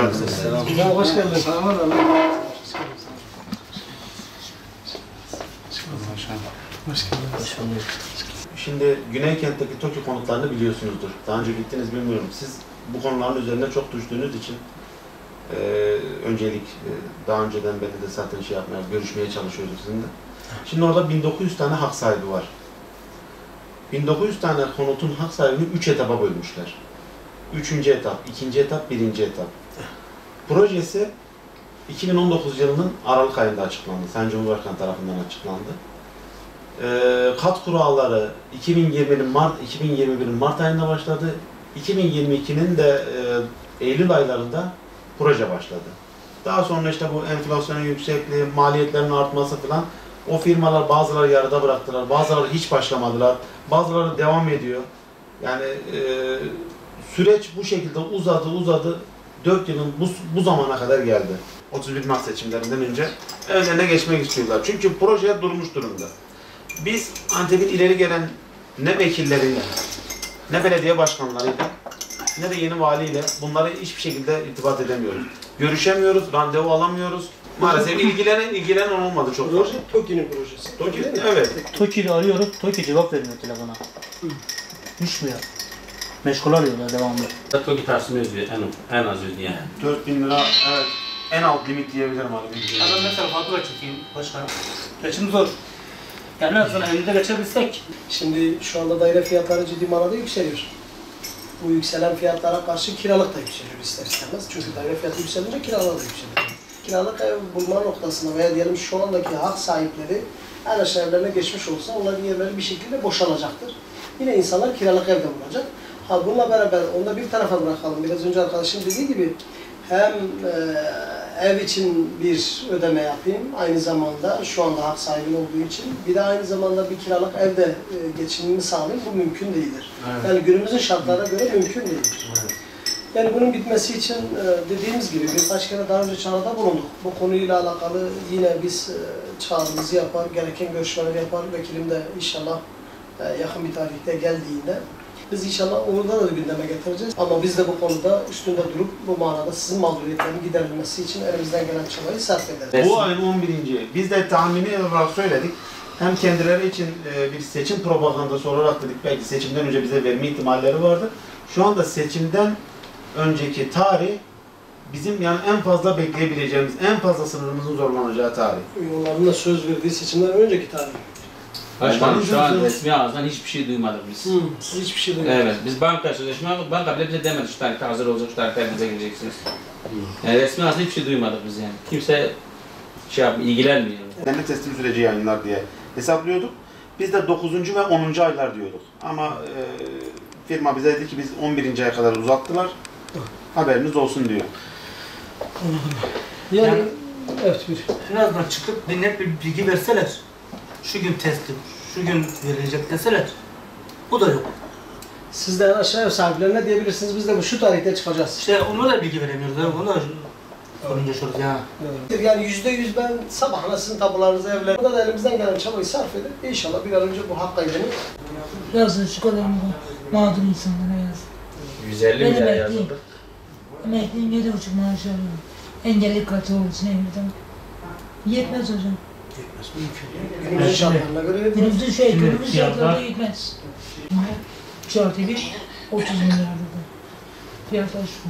geldiniz. Selam. Hoş geldiniz. Şimdi Güneykent'teki TOKİ konutlarını biliyorsunuzdur. Daha önce gittiniz bilmiyorum. Siz bu konuların üzerine çok düştüğünüz için öncelik daha önceden beri de zaten görüşmeye çalışıyorduk sizinle. Şimdi orada 1900 tane hak sahibi var. 1900 tane konutun hak sahibini 3 etaba bölmüşler. 3. etap, 2. etap, 1. etap. Projesi 2019 yılının Aralık ayında açıklandı. Sayın Cumhurbaşkanı tarafından açıklandı. Kat kuralları 2021'in Mart ayında başladı. 2022'nin de Eylül aylarında proje başladı. Daha sonra işte bu enflasyonun yüksekliği, maliyetlerin artması falan, o firmalar bazıları yarıda bıraktılar, bazıları hiç başlamadılar, bazıları devam ediyor. Yani süreç bu şekilde uzadı. 4 yılın bu zamana kadar geldi. 31 Mart seçimlerinden önce önlerine geçmek istiyorlar. Çünkü proje durmuş durumda. Biz Antep'in ileri gelen ne vekilleriyle, ne belediye başkanlarıyla, ne de yeni valiyle bunları hiçbir şekilde irtibat edemiyoruz. Görüşemiyoruz, randevu alamıyoruz. Maalesef ilgilenen olmadı çok fazla. Proje TOKİ'nin projesi. TOKİ, evet. TOKİ'yi arıyorum, TOKİ cevap vermiyor telefona. Düşmüyor. Meşgul arıyorlar devamlı. TOKİ tersimi ödüyor, en az ödüyor yani. 4000 lira, evet. En alt limit diyebilirim abi. Adam mesela fatura çekeyim başkanım. Geçim zor. Yani en azından elinde geçebilsek. Şimdi şu anda daire fiyatları ciddi manada yükseliyor. Bu yükselen fiyatlara karşı kiralık da yükseliyor ister istemez. Çünkü daire fiyatı yükselince kiralar da yükseliyor. Kiralık ev bulma noktasında veya diyelim şu andaki hak sahipleri en aşağı evlerine geçmiş olsa onların yerleri bir şekilde boşalacaktır. Yine insanlar kiralık evde bulacak. Bununla beraber onu da bir tarafa bırakalım. Biraz önce arkadaşım dediği gibi hem ev için bir ödeme yapayım, aynı zamanda şu anda hak sahibi olduğu için bir de aynı zamanda bir kiralık evde geçimimi sağlayayım, bu mümkün değildir. Evet. Yani günümüzün şartlarına göre mümkün değildir. Evet. Yani bunun bitmesi için dediğimiz gibi birkaç kere daha önce çağrıda bulunduk. Bu konuyla alakalı yine biz çağrımızı yapar, gereken görüşmeleri yapar. Vekilim de inşallah yakın bir tarihte geldiğinde biz inşallah onu da gündeme getireceğiz. Ama biz de bu konuda üstünde durup bu manada sizin mağduriyetlerin giderilmesi için elimizden gelen çabayı sarf ederiz. Bu ayın 11. Biz de tahmini olarak söyledik. Hem kendileri için bir seçim propagandası olarak dedik, belki seçimden önce bize verme ihtimalleri vardı. Şu anda seçimden önceki tarih bizim yani en fazla bekleyebileceğimiz, en fazla sınırımızın zorlanacağı tarih. Onların da söz verdiği seçimden önceki tarih. Başkanım şu an resmi ağızdan hiçbir şey duymadık biz. Siz hiçbir şey duymadınız. Evet, biz banka sözleşme aldık, banka bile bize demedi şu tarihte hazır olacak, şu tarihte bize gireceksiniz. Yani resmi ağızdan hiçbir şey duymadık biz yani. Kimse ilgilenmiyor. Devlet teslim süreci yayınlar diye hesaplıyorduk. Biz de 9. ve 10. aylar diyorduk. Ama firma bize dedi ki biz 11. aya kadar uzattılar. Haberiniz olsun diyor. Yani evet Birazdan çıkıp bir net bir bilgi verseler. Şu gün teslim, şu gün verilecek deseler. Bu da yok. Siz de en aşağı ev sahiplerine diyebilirsiniz, biz de bu şu tarihte çıkacağız. İşte ona da bilgi veremiyoruz. Onu da sorun yaşıyoruz ya. Evet. Yani %100 ben sabahına sizin tapularınızı evlerine da elimizden gelen çabayı sarf edip inşallah bir an önce bu hak kaybını Yazın şu kadar mağdur insanlara yaz. 150 Ben milyar emekliyim. yazıldı. Emekliyim 7,5 maaş alıyorum. Engelli katı olduğu için evimden. Yetmez hocam. yetmez. Mümkün. Günümüzün şartlarına göre yetmez. Günümüzün şartlarında yetmez. 3+1 30 milyar dedi. Fiyatlar şu.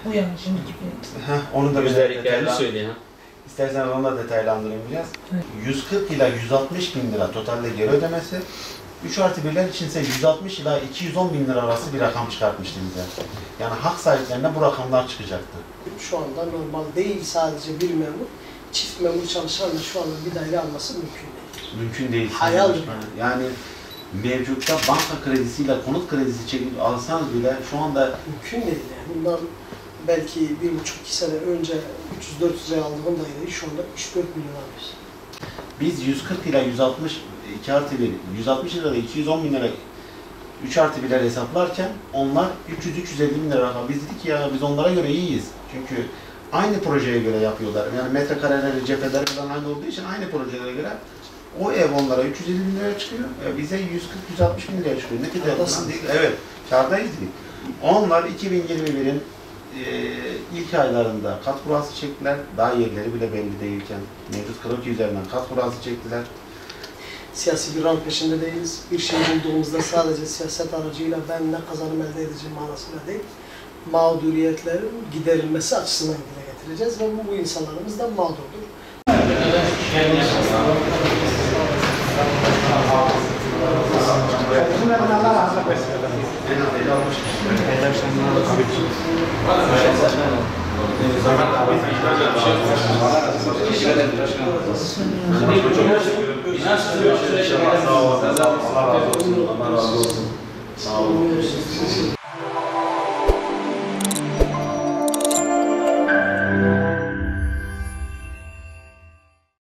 Bu yani şimdiki fiyat. Onu da Özelliklerini söyleyin ha. İsterseniz onu da detaylandırayım biraz. Evet. 140 ila 160 bin lira totalde geri ödemesi. 3+1'ler içinse 160 ila 210 bin lira arası bir rakam çıkartmıştı bize. Yani hak sahiplerine bu rakamlar çıkacaktı. Şu anda normal değil, sadece bir memur, çift memur çalışanla şu anda bir daire alması mümkün değil. Mümkün değil. Hayaldir. Yani mevcutta banka kredisiyle konut kredisi çekip alsanız bile şu anda mümkün değil yani. Bundan belki 1,5-2 sene önce 300-400 liraya aldığım daireyi şu anda 3-4 milyon alıyoruz. biz 140 ila 160 2+1, 160 lira 210 bin lira 3+1'ler hesaplarken onlar 300-350 bin lira rakam. Biz dedik ya biz onlara göre iyiyiz. Çünkü aynı projeye göre yapıyorlar. Yani metrekareleri, cepheleri falan aynı olduğu için aynı projelere göre o ev onlara 350 bin liraya çıkıyor. Bize 140-160 bin liraya çıkıyor. Ne kadar değil? Evet, kârdayız dedik. Onlar 2021'in ilk aylarında kat kurası çektiler. Daha yerleri bile belli değilken mevcut kırık üzerinden kat kurası çektiler. Siyasi bir rant peşinde değiliz. Bir şey bulduğumuzda sadece siyaset aracıyla ben ne kazanım elde edeceğim manasıyla değil, mağduriyetlerin giderilmesi açısından dile getireceğiz ve bu insanlarımız da mağdurdur. Sağ olun.